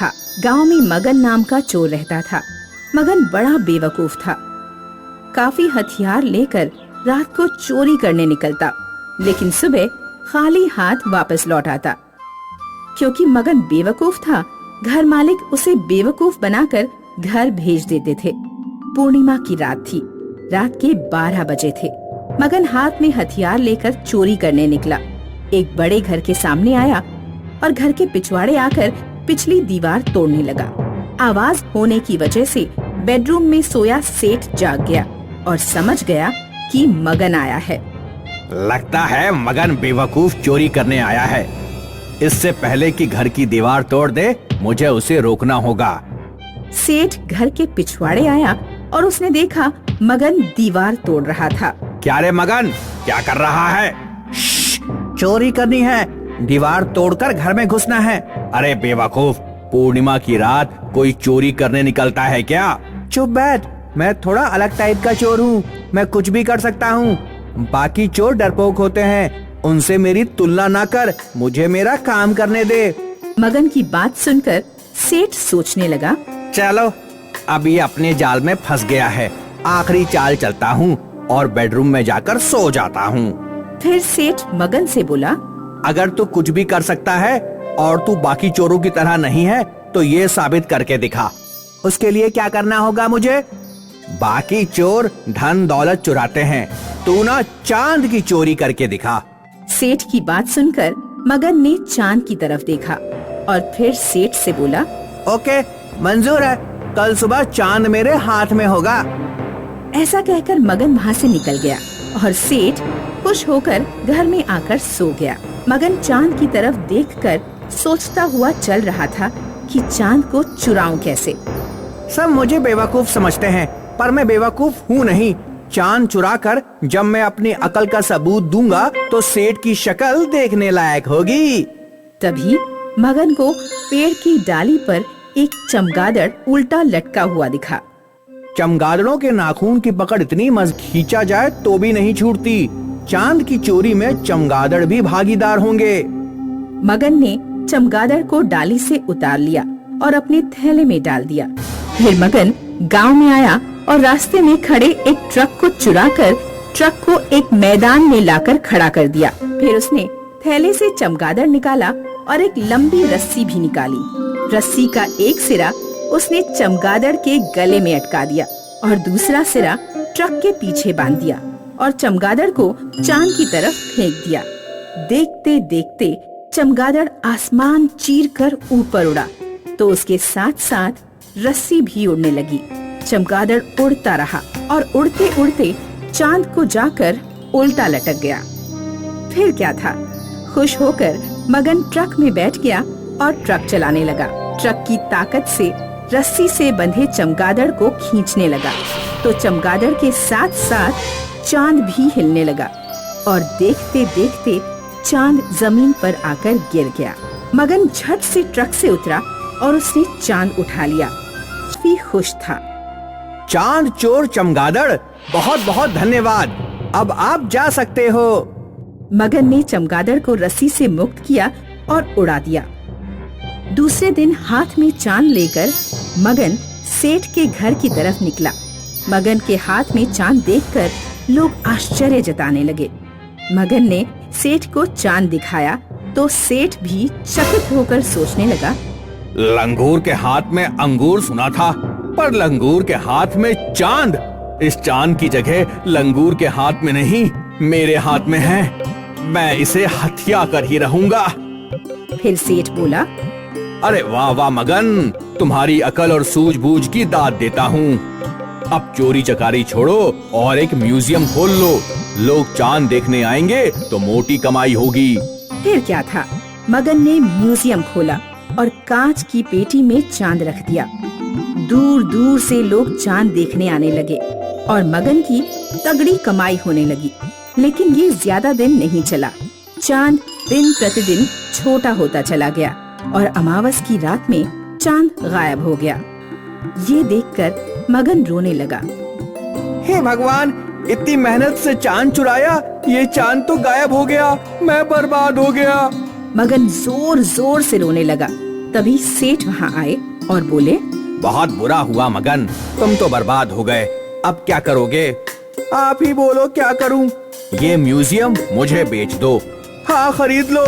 था। गांव में मगन नाम का चोर रहता था। मगन बड़ा बेवकूफ था। काफी हथियार लेकर रात को चोरी करने निकलता, लेकिन सुबह खाली हाथ वापस लौट आता। क्योंकि मगन बेवकूफ था, घर मालिक उसे बेवकूफ बनाकर घर भेज देते थे। पूर्णिमा की रात थी। रात के 12 बजे थे। मगन हाथ में हथियार लेकर चोरी करने निकला। एक बड़े घर के सामने आया और घर के पिछवाड़े आकर पिछली दीवार तोड़ने लगा। आवाज होने की वजह से बेडरूम में सोया सेठ जाग गया और समझ गया कि मगन आया है। लगता है मगन बेवकूफ चोरी करने आया है। इससे पहले कि घर की दीवार तोड़ दे, मुझे उसे रोकना होगा। सेठ घर के पिछवाड़े आया और उसने देखा मगन दीवार तोड़ रहा था। क्या रे मगन, क्या कर रहा है? चोरी करनी है, दीवार तोड़कर घर में घुसना है। अरे बेवकूफ, पूर्णिमा की रात कोई चोरी करने निकलता है क्या? चुप बैठ, मैं थोड़ा अलग टाइप का चोर हूँ। मैं कुछ भी कर सकता हूँ। बाकी चोर डरपोक होते हैं, उनसे मेरी तुलना ना कर। मुझे मेरा काम करने दे। मगन की बात सुनकर सेठ सोचने लगा, चलो अब ये अपने जाल में फंस गया है। आखिरी चाल चलता हूँ और बेडरूम में जाकर सो जाता हूँ। फिर सेठ मगन से बोला, अगर तू कुछ भी कर सकता है और तू बाकी चोरों की तरह नहीं है, तो ये साबित करके दिखा। उसके लिए क्या करना होगा मुझे? बाकी चोर धन दौलत चुराते हैं, तू ना चांद की चोरी करके दिखा। सेठ की बात सुनकर मगन ने चांद की तरफ देखा और फिर सेठ से बोला, ओके, मंजूर है। कल सुबह चांद मेरे हाथ में होगा। ऐसा कहकर मगन वहाँ से निकल गया और सेठ खुश होकर घर में आकर सो गया। मगन चांद की तरफ देखकर सोचता हुआ चल रहा था कि चांद को चुराऊं कैसे। सब मुझे बेवकूफ समझते हैं, पर मैं बेवकूफ हूँ नहीं। चांद चुराकर जब मैं अपनी अकल का सबूत दूंगा तो सेठ की शक्ल देखने लायक होगी। तभी मगन को पेड़ की डाली पर एक चमगादड़ उल्टा लटका हुआ दिखा। चमगादड़ों के नाखून की पकड़ इतनी मजबूत खींचा जाए तो भी नहीं छूटती। चांद की चोरी में चमगादड़ भी भागीदार होंगे। मगन ने चमगादड़ को डाली से उतार लिया और अपने थैले में डाल दिया। फिर मगन गांव में आया और रास्ते में खड़े एक ट्रक को चुराकर ट्रक को एक मैदान में लाकर खड़ा कर दिया। फिर उसने थैले से चमगादड़ निकाला और एक लंबी रस्सी भी निकाली। रस्सी का एक सिरा उसने चमगादड़ के गले में अटका दिया और दूसरा सिरा ट्रक के पीछे बांध दिया और चमगादड़ को चांद की तरफ फेंक दिया। देखते देखते चमगादड़ आसमान चीरकर ऊपर उड़ा, तो उसके साथ साथ रस्सी भी उड़ने लगी। चमगादड़ उड़ता रहा और उड़ते उड़ते चांद को जाकर उल्टा लटक गया। फिर क्या था, खुश होकर मगन ट्रक में बैठ गया और ट्रक चलाने लगा। ट्रक की ताकत से रस्सी से बंधे चमगादड़ को खींचने लगा, तो चमगादड़ के साथ साथ चांद भी हिलने लगा और देखते देखते चांद जमीन पर आकर गिर गया। मगन झट से ट्रक से उतरा और उसने चांद उठा लिया। काफी खुश था। चांद चोर चमगादड़, बहुत बहुत धन्यवाद। अब आप जा सकते हो। मगन ने चमगादड़ को रस्सी से मुक्त किया और उड़ा दिया। दूसरे दिन हाथ में चांद लेकर मगन सेठ के घर की तरफ निकला। मगन के हाथ में चांद देखकर लोग आश्चर्य जताने लगे। मगन ने सेठ को चांद दिखाया तो सेठ भी चकित होकर सोचने लगा, लंगूर के हाथ में अंगूर सुना था, पर लंगूर के हाथ में चांद। इस चांद की जगह लंगूर के हाथ में नहीं, मेरे हाथ में है। मैं इसे हथिया कर ही रहूंगा। फिर सेठ बोला, अरे वाह वाह मगन, तुम्हारी अकल और सूझबूझ की दाद देता हूँ। अब चोरी चकारी छोड़ो और एक म्यूजियम खोल लो। लोग चांद देखने आएंगे तो मोटी कमाई होगी। फिर क्या था, मगन ने म्यूजियम खोला और कांच की पेटी में चांद रख दिया। दूर दूर से लोग चांद देखने आने लगे और मगन की तगड़ी कमाई होने लगी। लेकिन ये ज्यादा दिन नहीं चला। चांद दिन प्रतिदिन छोटा होता चला गया और अमावस की रात में चांद गायब हो गया। ये देखकर मगन रोने लगा। हे भगवान, इतनी मेहनत से चांद चुराया, ये चांद तो गायब हो गया। मैं बर्बाद हो गया। मगन जोर जोर से रोने लगा। तभी सेठ वहाँ आए और बोले, बहुत बुरा हुआ मगन, तुम तो बर्बाद हो गए। अब क्या करोगे? आप ही बोलो क्या करूं? ये म्यूजियम मुझे बेच दो। हाँ खरीद लो,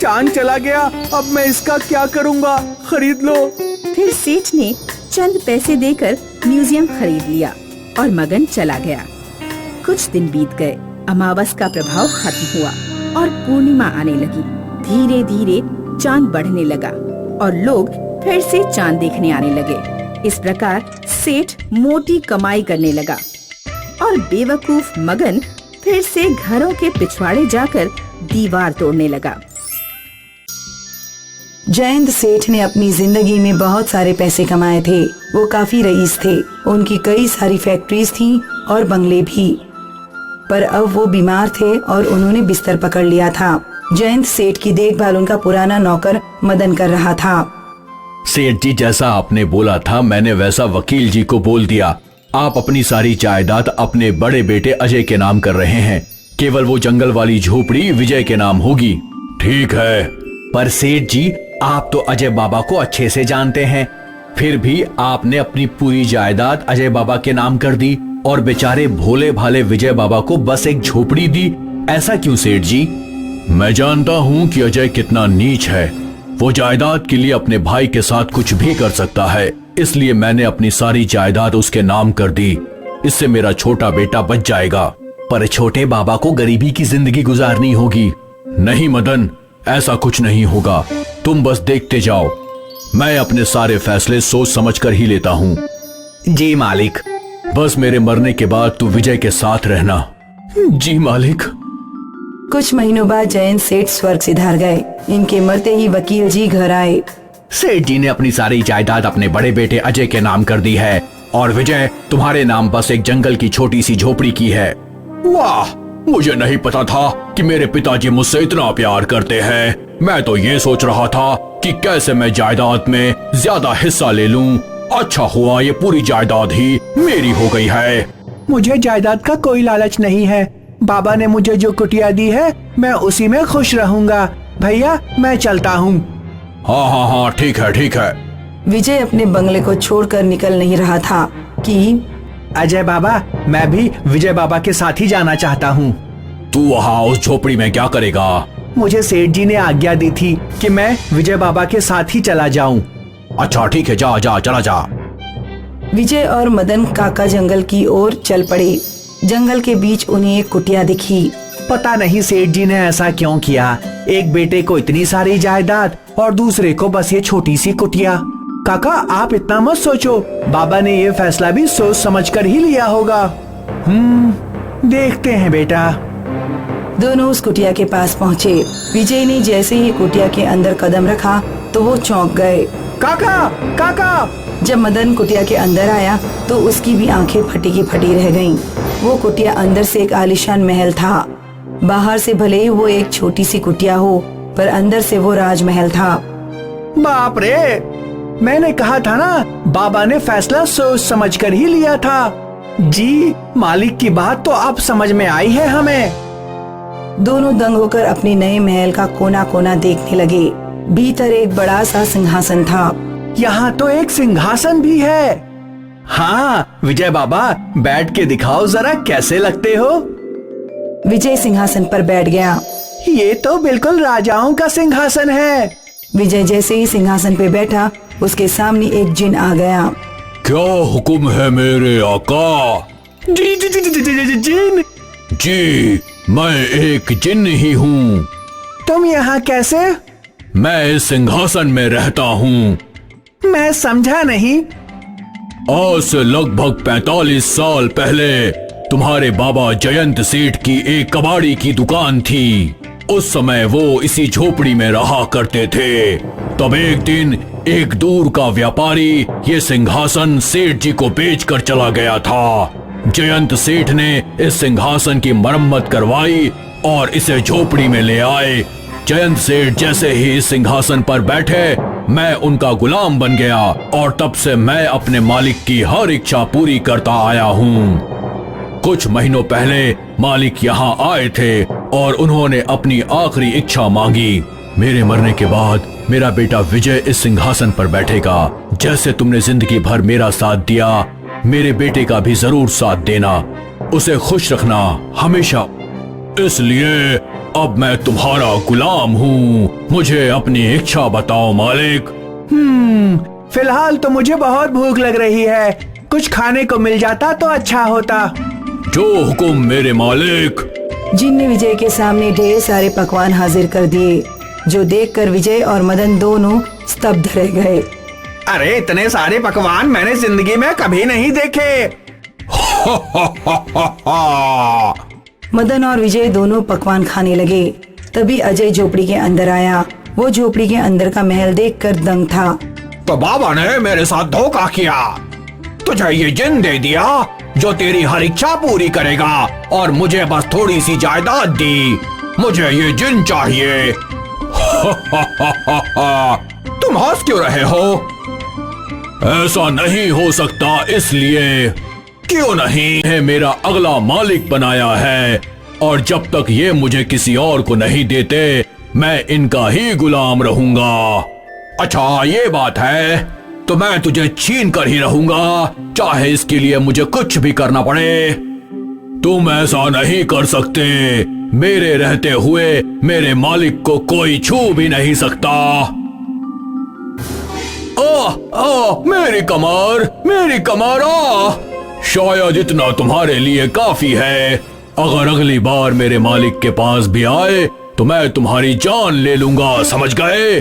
चांद चला गया, अब मैं इसका क्या करूंगा? खरीद लो। फिर सेठ ने चंद पैसे देकर म्यूजियम खरीद लिया और मगन चला गया। कुछ दिन बीत गए, अमावस का प्रभाव खत्म हुआ और पूर्णिमा आने लगी। धीरे धीरे चांद बढ़ने लगा और लोग फिर से चांद देखने आने लगे। इस प्रकार सेठ मोटी कमाई करने लगा और बेवकूफ मगन फिर से घरों के पिछवाड़े जाकर दीवार तोड़ने लगा। जयंत सेठ ने अपनी जिंदगी में बहुत सारे पैसे कमाए थे। वो काफी रईस थे, उनकी कई सारी फैक्ट्रीज थीं और बंगले भी। पर अब वो बीमार थे और उन्होंने बिस्तर पकड़ लिया था। जयंत सेठ की देखभाल उनका पुराना नौकर मदन कर रहा था। सेठ जी, जैसा आपने बोला था मैंने वैसा वकील जी को बोल दिया। आप अपनी सारी जायदाद अपने बड़े बेटे अजय के नाम कर रहे हैं। केवल वो जंगल वाली झोपड़ी विजय के नाम होगी। ठीक है, पर सेठ जी आप तो अजय बाबा को अच्छे से जानते हैं, फिर भी आपने अपनी पूरी जायदाद अजय बाबा के नाम कर दी और बेचारे भोले भाले विजय बाबा को बस एक झोपड़ी दी। ऐसा क्यों सेठ जी? मैं जानता हूँ कि अजय कितना नीच है। वो जायदाद के लिए अपने भाई के साथ कुछ भी कर सकता है, इसलिए मैंने अपनी सारी जायदाद उसके नाम कर दी। इससे मेरा छोटा बेटा बच जाएगा। पर छोटे बाबा को गरीबी की जिंदगी गुजारनी होगी। नहीं मदन, ऐसा कुछ नहीं होगा, तुम बस देखते जाओ। मैं अपने सारे फैसले सोच समझ कर ही लेता हूँ। जी मालिक। बस मेरे मरने के बाद तू विजय के साथ रहना। जी मालिक। कुछ महीनों बाद जयंत सेठ स्वर्ग सिधार गए। इनके मरते ही वकील जी घर आए। सेठ जी ने अपनी सारी जायदाद अपने बड़े बेटे अजय के नाम कर दी है और विजय तुम्हारे नाम बस एक जंगल की छोटी सी झोपड़ी की है। वाह, मुझे नहीं पता था कि मेरे पिताजी मुझसे इतना प्यार करते हैं। मैं तो ये सोच रहा था कि कैसे मैं जायदाद में ज्यादा हिस्सा ले लूं। अच्छा हुआ ये पूरी जायदाद ही मेरी हो गई है। मुझे जायदाद का कोई लालच नहीं है। बाबा ने मुझे जो कुटिया दी है मैं उसी में खुश रहूंगा। भैया मैं चलता हूँ। हाँ हाँ हाँ, ठीक है ठीक है। विजय अपने बंगले को छोड़कर निकल नहीं रहा था कि अजय बाबा, मैं भी विजय बाबा के साथ ही जाना चाहता हूँ। तू वहाँ उस झोपड़ी में क्या करेगा? मुझे सेठ जी ने आज्ञा दी थी कि मैं विजय बाबा के साथ ही चला जाऊँ। अच्छा ठीक है, जा जा चला जा। विजय और मदन काका जंगल की ओर चल पड़े। जंगल के बीच उन्हें एक कुटिया दिखी। पता नहीं सेठ जी ने ऐसा क्यों किया। एक बेटे को इतनी सारी जायदाद और दूसरे को बस ये छोटी सी कुटिया। काका आप इतना मत सोचो, बाबा ने ये फैसला भी सोच समझ कर ही लिया होगा। देखते हैं बेटा। दोनों उस कुटिया के पास पहुँचे। विजय ने जैसे ही कुटिया के अंदर कदम रखा तो वो चौंक गए। काका काका। जब मदन कुटिया के अंदर आया तो उसकी भी आंखें फटी की फटी रह गईं। वो कुटिया अंदर से एक आलीशान महल था। बाहर से भले ही वो एक छोटी सी कुटिया हो, पर अंदर से वो राजमहल था। बाप रे, मैंने कहा था ना, बाबा ने फैसला सोच समझ कर ही लिया था। जी मालिक की बात तो अब समझ में आई है हमें। दोनों दंग होकर अपने नए महल का कोना कोना देखने लगे। भीतर एक बड़ा सा सिंहासन था। यहाँ तो एक सिंहासन भी है। हाँ विजय बाबा, बैठ के दिखाओ जरा कैसे लगते हो। विजय सिंहासन पर बैठ गया। ये तो बिल्कुल राजाओं का सिंहासन है। विजय जैसे ही सिंहासन पे बैठा, उसके सामने एक जिन आ गया। क्या हुक्म है मेरे आका? जी जी जी जी जी जी जिन। जी, मैं एक जिन ही हूँ। तुम यहाँ कैसे? मैं इस सिंहासन में रहता हूँ। मैं समझा नहीं। आज से लगभग 45 साल पहले तुम्हारे बाबा जयंत सेठ की एक कबाड़ी की दुकान थी। उस समय वो इसी झोपड़ी में रहा करते थे। तब एक दिन एक दूर का व्यापारी ये सिंहासन सेठ जी को बेच कर चला गया था। जयंत सेठ ने इस सिंहासन की मरम्मत करवाई और इसे झोपड़ी में ले आए। जयंत सेठ जैसे ही इस सिंहासन पर बैठे, मैं उनका गुलाम बन गया और तब से मैं अपने मालिक की हर इच्छा पूरी करता आया हूँ। कुछ महीनों पहले मालिक यहाँ आए थे और उन्होंने अपनी आखिरी इच्छा मांगी। मेरे मरने के बाद मेरा बेटा विजय इस सिंहासन पर बैठेगा। जैसे तुमने जिंदगी भर मेरा साथ दिया, मेरे बेटे का भी जरूर साथ देना, उसे खुश रखना हमेशा। इसलिए अब मैं तुम्हारा गुलाम हूँ। मुझे अपनी इच्छा बताओ मालिक। फिलहाल तो मुझे बहुत भूख लग रही है, कुछ खाने को मिल जाता तो अच्छा होता। जो हुकुम मेरे मालिक। जिन ने विजय के सामने ढेर सारे पकवान हाजिर कर दिए, जो देखकर विजय और मदन दोनों स्तब्ध रह गए। अरे इतने सारे पकवान मैंने जिंदगी में कभी नहीं देखे। मदन और विजय दोनों पकवान खाने लगे। तभी अजय झोपड़ी के अंदर आया। वो झोपड़ी के अंदर का महल देखकर दंग था। तो बाबा ने मेरे साथ धोखा किया, तुझे ये जिन दे दिया जो तेरी हर इच्छा पूरी करेगा, और मुझे बस थोड़ी सी जायदाद दी। मुझे ये जिन चाहिए। तुम हंस क्यों रहे हो? ऐसा नहीं हो सकता, इसलिए क्यों नहीं? है मेरा अगला मालिक बनाया है, और जब तक ये मुझे किसी और को नहीं देते मैं इनका ही गुलाम रहूंगा। अच्छा ये बात है, तो मैं तुझे छीन कर ही रहूंगा, चाहे इसके लिए मुझे कुछ भी करना पड़े। तुम ऐसा नहीं कर सकते। मेरे रहते हुए मेरे मालिक को कोई छू भी नहीं सकता। मेरी कमर शायद इतना तुम्हारे लिए काफी है। अगर अगली बार मेरे मालिक के पास भी आए तो मैं तुम्हारी जान ले लूंगा, समझ गए?